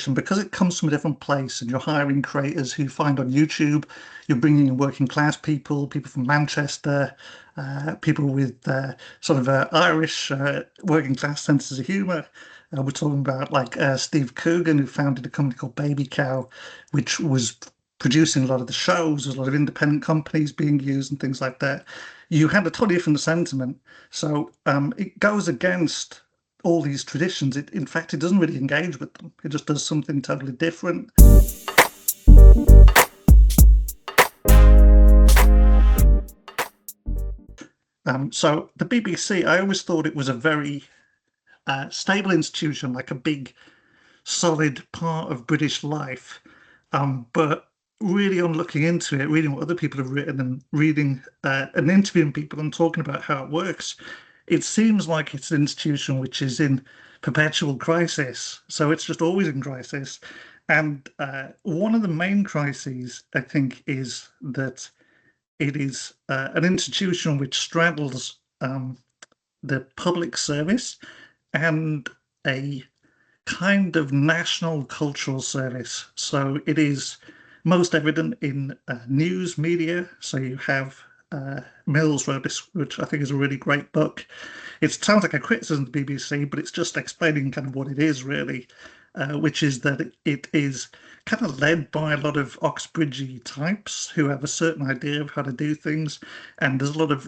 because it comes from a different place and you're hiring creators who you find on YouTube, you're bringing in working class people, people from Manchester, people with sort of Irish working class senses of humor. We're talking about like Steve Coogan, who founded a company called Baby Cow, which was producing a lot of the shows. There's a lot of independent companies being used and things like that. You had a totally different sentiment. So it goes against all these traditions. In fact, it doesn't really engage with them. It just does something totally different. So the BBC, I always thought it was a very stable institution, like a big, solid part of British life. But really, on looking into it, reading what other people have written and reading and interviewing people and talking about how it works, it seems like it's an institution which is in perpetual crisis. So it's just always in crisis. And one of the main crises, I think, is that it is an institution which straddles the public service and a kind of national cultural service. So it is most evident in news media. So you have Mills wrote this, which I think is a really great book. It sounds like a criticism of the BBC, but it's just explaining kind of what it is really, which is that it is kind of led by a lot of Oxbridgey types who have a certain idea of how to do things, and there's a lot of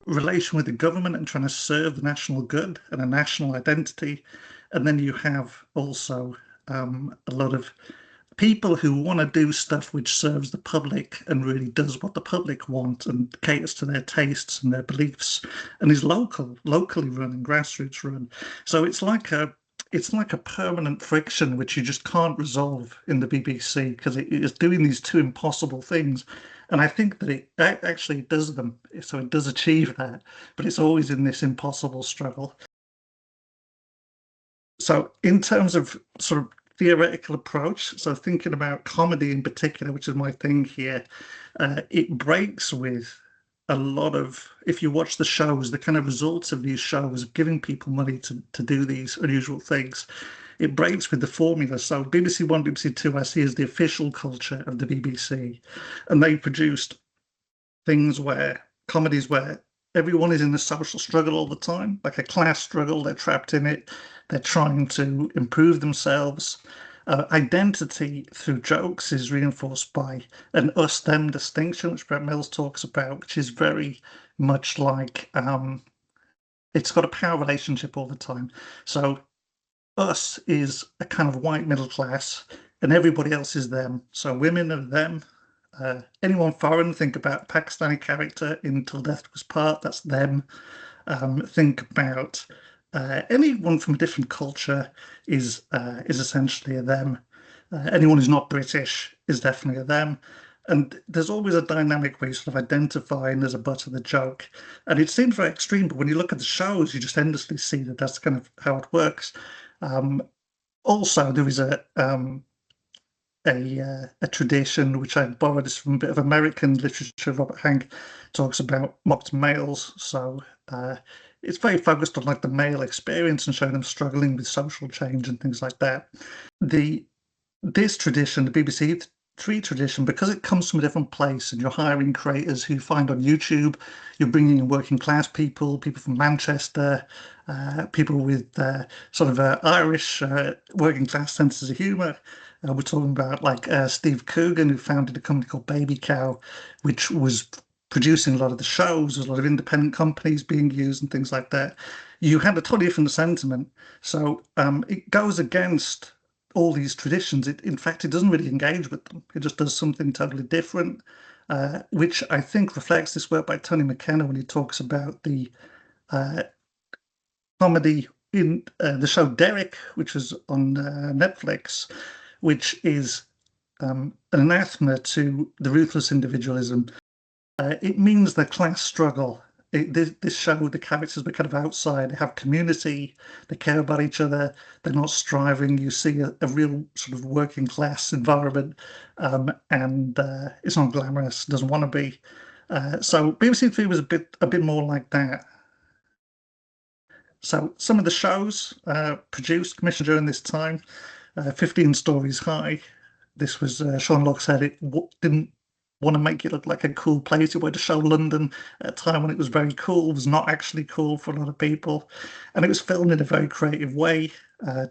relation with the government and trying to serve the national good and a national identity. And then you have also a lot of people who want to do stuff which serves the public and really does what the public want and caters to their tastes and their beliefs and is locally run and grassroots run. So it's like a permanent friction which you just can't resolve in the BBC because it is doing these two impossible things. And I think that it actually does them. So it does achieve that, but it's always in this impossible struggle. So in terms of sort of theoretical approach, so thinking about comedy in particular, which is my thing here, it breaks with a lot of, if you watch the shows, the kind of results of these shows, giving people money to do these unusual things, it breaks with the formula. So BBC One, BBC Two, I see as the official culture of the BBC, and they produced things where comedies where everyone is in a social struggle all the time, like a class struggle. They're trapped in it. They're trying to improve themselves. Identity through jokes is reinforced by an us-them distinction, which Brett Mills talks about, which is very much like it's got a power relationship all the time. So us is a kind of white middle class, and everybody else is them. So women are them. Anyone foreign, think about Pakistani character in Till Death Was Part, that's them. Think about anyone from a different culture is essentially a them. Anyone who's not British is definitely a them. And there's always a dynamic where you sort of identify and there's a butt of the joke. And it seems very extreme, but when you look at the shows, you just endlessly see that that's kind of how it works. Also, there is a tradition which I borrowed this from a bit of American literature. Robert Hank talks about mocked males, so it's very focused on like the male experience and showing them struggling with social change and things like that. This tradition, the BBC Three tradition, because it comes from a different place and you're hiring creators who you find on YouTube, you're bringing in working class people, people from Manchester, people with sort of Irish working class senses of humor. We're talking about like Steve Coogan, who founded a company called Baby Cow, which was producing a lot of the shows. There's a lot of independent companies being used and things like that. You had a totally different sentiment. So it goes against all these traditions. In fact, it doesn't really engage with them. It just does something totally different, which I think reflects this work by Tony McKenna when he talks about the comedy in the show Derek, which was on Netflix, which is an anathema to the ruthless individualism. It means the class struggle. This show, the characters were kind of outside. They have community. They care about each other. They're not striving. You see a real sort of working class environment, and it's not glamorous. Doesn't want to be. So BBC Three was a bit more like that. So some of the shows produced, commissioned during this time. 15 Stories High. This was Sean Lock said it didn't want to make it look like a cool place. It wanted to show London at a time when it was very cool. It was not actually cool for a lot of people, and it was filmed in a very creative way,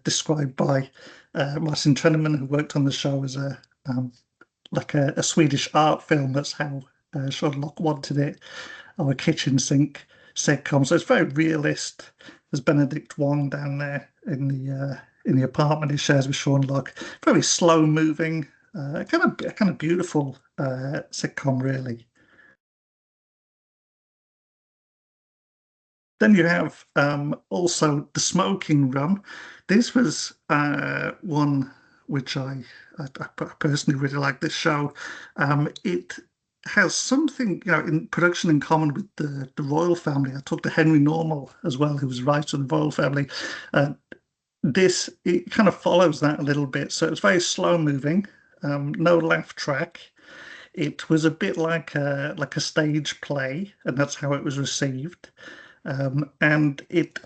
described by Martin Treneman, who worked on the show as like a Swedish art film. That's how Sean Lock wanted it, or a kitchen sink sitcom. So it's very realist. There's Benedict Wong down there in the apartment he shares with Sean Lock. Very slow moving, kind of beautiful sitcom, really. Then you have also The Smoking Room. This was one which I personally really like this show. It has something, in production in common with the royal family. I talked to Henry Normal as well, who was writer of the royal family. Uh, this it kind of follows that a little bit. So it's very slow moving, no laugh track. It was a bit like a stage play, and that's how it was received. And it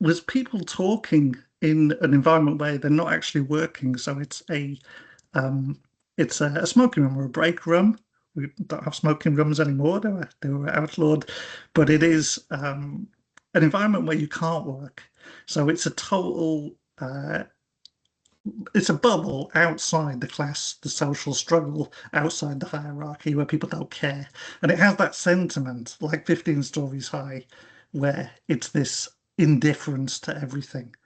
was people talking in an environment where they're not actually working. So um, it's a smoking room or a break room. We don't have smoking rooms anymore. They were outlawed, but it is an environment where you can't work. So it's a bubble outside the class, the social struggle, outside the hierarchy where people don't care. And it has that sentiment, like 15 Stories High, where it's this indifference to everything,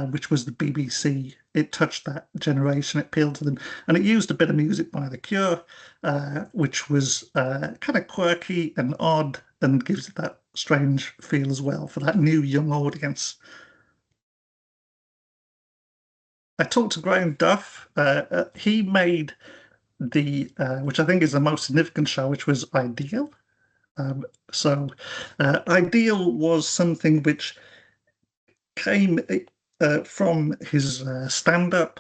which was the BBC. It touched that generation, it appealed to them. And it used a bit of music by The Cure, which was kind of quirky and odd and gives it that strange feel as well for that new young audience. I talked to Graham Duff. He made which I think is the most significant show, which was Ideal. Um, so, Ideal was something which came from his stand-up,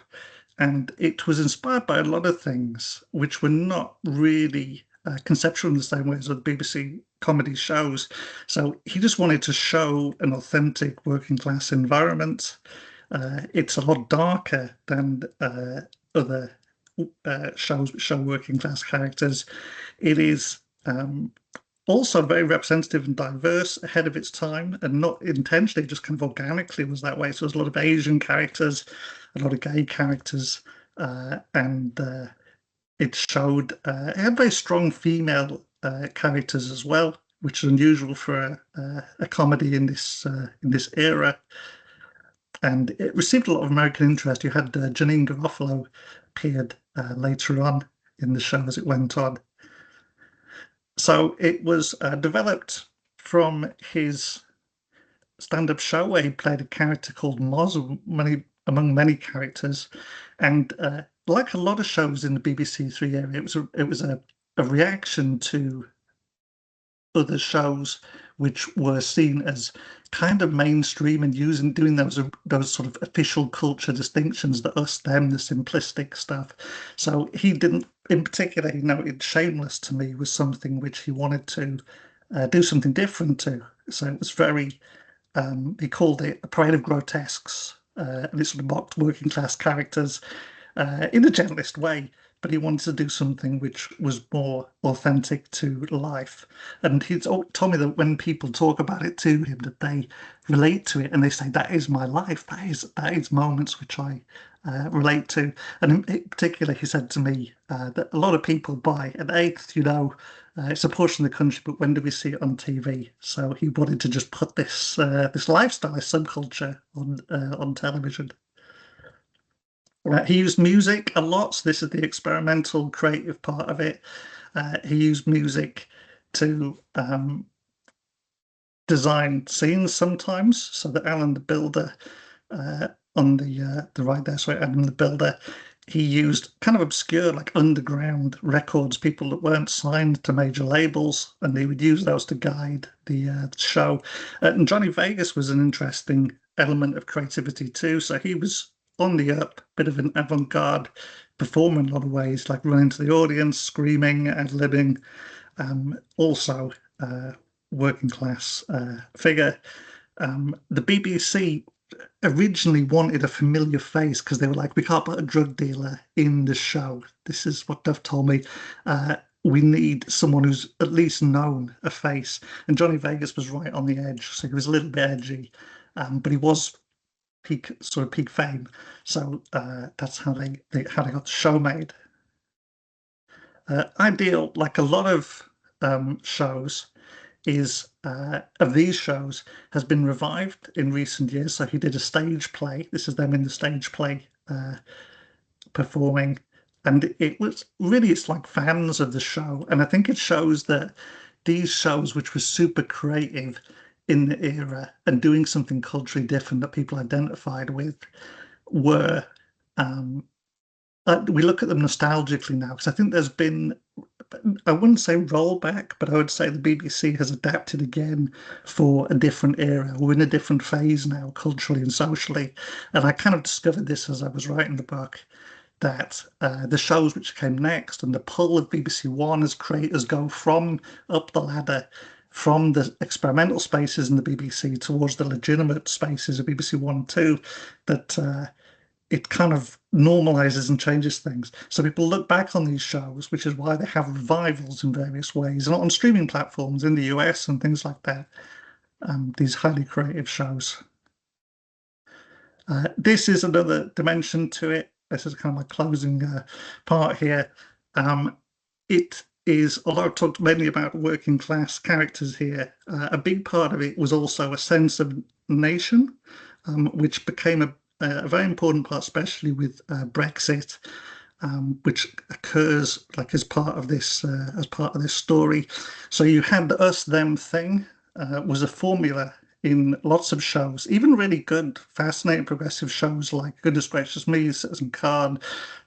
and it was inspired by a lot of things which were not really conceptual in the same way as the BBC comedy shows. So he just wanted to show an authentic working class environment. It's a lot darker than other shows which show working class characters. It is also very representative and diverse, ahead of its time, and not intentionally, just kind of organically was that way. So there's a lot of Asian characters, a lot of gay characters, and it had very strong female characters as well, which is unusual for a comedy in this era. And it received a lot of American interest. You had Janine Garofalo appeared later on in the show as it went on. So it was developed from his stand-up show where he played a character called Moz, among many characters, and like a lot of shows in the BBC Three area, it was a reaction to other shows which were seen as kind of mainstream and doing those sort of official culture distinctions, the us them, the simplistic stuff. So he didn't, in particular, he noted Shameless to me was something which he wanted to do something different to. So it was very he called it a parade of grotesques, and it sort of mocked working class characters in a gentlest way, but he wanted to do something which was more authentic to life. And he's told me that when people talk about it to him, that they relate to it and they say, "That is my life. That is moments which I relate to." And in particular, he said to me that a lot of people buy an eighth, it's a portion of the country, but when do we see it on TV? So he wanted to just put this lifestyle, this subculture on television. He used music a lot. So this is the experimental, creative part of it. He used music to design scenes sometimes. So that Alan the Builder on the right there, sorry, Alan the Builder, he used kind of obscure, like underground records, people that weren't signed to major labels, and he would use those to guide the show. And Johnny Vegas was an interesting element of creativity too. So he was on the up, bit of an avant-garde performer in a lot of ways, like running to the audience, screaming, ad-libbing, also working class figure. The BBC originally wanted a familiar face because they were like, we can't put a drug dealer in the show. This is what they've told me. We need someone who's at least known a face. And Johnny Vegas was right on the edge, so he was a little bit edgy, but he was peak fame. So that's how they got the show made. Ideal, like a lot of shows, is of these shows has been revived in recent years. So he did a stage play. This is them in the stage play performing, and it was really it's like fans of the show, and I think it shows that these shows, which were super creative in the era and doing something culturally different that people identified with, were. We look at them nostalgically now because I think there's been I wouldn't say rollback, but I would say the BBC has adapted again for a different era. We're in a different phase now, culturally and socially. And I kind of discovered this as I was writing the book that the shows which came next and the pull of BBC One as creators go from up the ladder from the experimental spaces in the BBC towards the legitimate spaces of BBC One and Two, that it kind of normalizes and changes things. So people look back on these shows, which is why they have revivals in various ways, and on streaming platforms in the US and things like that. These highly creative shows. This is another dimension to it. This is kind of my closing part here. It is, although I've talked mainly about working class characters here, a big part of it was also a sense of nation, which became a very important part, especially with Brexit, which occurs like as part of this story. So you had the us them thing was a formula in lots of shows, even really good, fascinating, progressive shows like Goodness Gracious Me, Citizen Khan,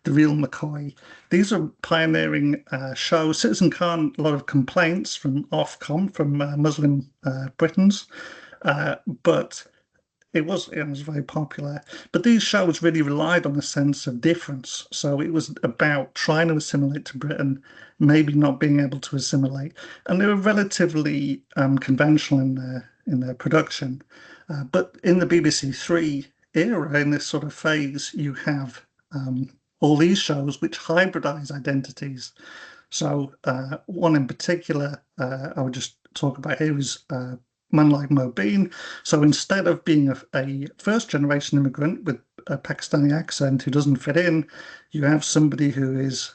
The Real McCoy. These are pioneering shows. Citizen Khan, a lot of complaints from Ofcom, from Muslim Britons, but it was very popular. But these shows really relied on a sense of difference. So it was about trying to assimilate to Britain, maybe not being able to assimilate, and they were relatively conventional in their production. But in the BBC Three era, in this sort of phase, you have all these shows which hybridize identities. So one in particular I would just talk about here is man like Mobeen. So instead of being a first generation immigrant with a Pakistani accent who doesn't fit in, you have somebody who is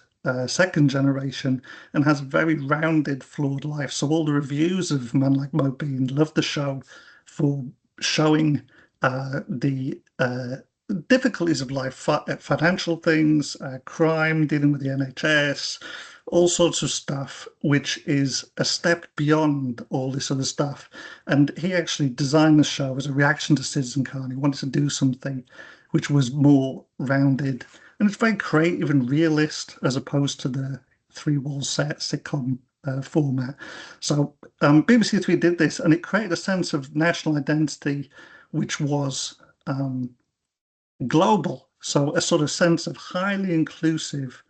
second generation and has a very rounded, flawed life. So all the reviews of Man Like Mobeen love the show for showing the difficulties of life, financial things, crime, dealing with the NHS, all sorts of stuff, which is a step beyond all this other stuff. And he actually designed the show as a reaction to Citizen Khan. He wanted to do something which was more rounded. And it's very creative and realist as opposed to the three wall set sitcom format. So BBC Three did this and it created a sense of national identity which was global. So a sort of sense of highly inclusive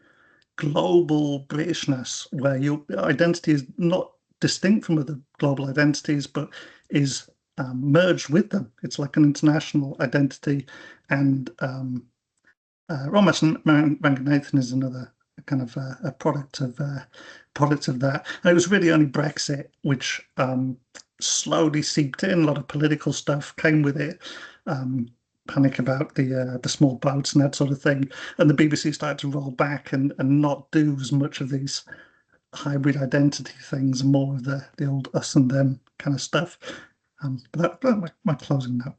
global Britishness, where your identity is not distinct from other global identities, but is merged with them. It's like an international identity. And Romas Ranganathan is another kind of a product of that. And it was really only Brexit which slowly seeped in. A lot of political stuff came with it. Panic about the small boats and that sort of thing, and the BBC started to roll back and not do as much of these hybrid identity things, and more of the old us and them kind of stuff. But that's my closing note.